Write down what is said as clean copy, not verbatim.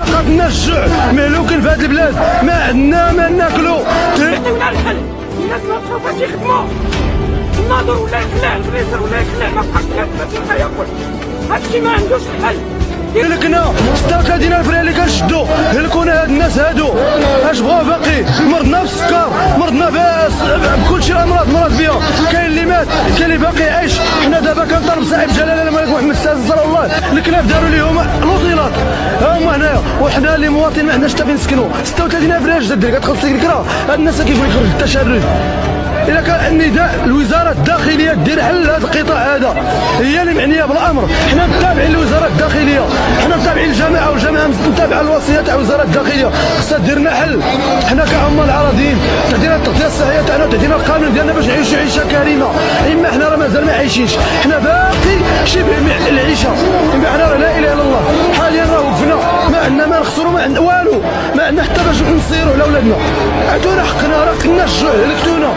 قاتلنا الجوع مهلوكين في هذه البلاد، ما عندنا ما ناكلو. عطيونا الحل، الناس ما بقاوش يخدموا، الناظر ولا يخلع الفريزر ولا يخلع ما بقاش ما ياكل، هادشي ما عندوش الحل. هلكنا 36,000 ريال اللي كنشدو، هلكونا هاد الناس هادو، اش بغاو باقي؟ مرضنا بالسكر، مرضنا بكلشي الامراض مرض بها، كاين اللي مات، كاين اللي باقي عايش. حنا دابا كنطالب صاحب جلاله الملك محمد السادس صلى الله عليه، الكلاف داروا ليهم لوطيلات، ها هما هنايا، وحنا اللي مواطنين ما عندناش حتى فين نسكنوا. 36,000 ريال جدد كتخلص لك الكرا، هاد الناس كيف يخرج التشرد. إذا كان النداء الوزارة الداخلية دير حل هذا القطاع هذا، هي اللي معنية بالأمر. حنا متابعين لوزارة الداخلية، حنا متابعين الجماعة، والجماعة متابعة الوصية تاع وزارة الداخلية، خصها دير لنا حل. حنا كعمال عراضيين تعطينا التغطية الصحية تاعنا وتعطينا القانون ديالنا باش نعيشوا عيشة كريمة. إما حنا راه مازال ما عايشينش، حنا باقي شبه العيشة، إما حنا راه لا إله إلا الله. حاليا راه وقفنا، ما عندنا ما نخسروا، ما عندنا والو، ما عندنا حتى باش نصيروا على ولادنا. عطونا حقنا، راه كنا الجوع هلكتونا.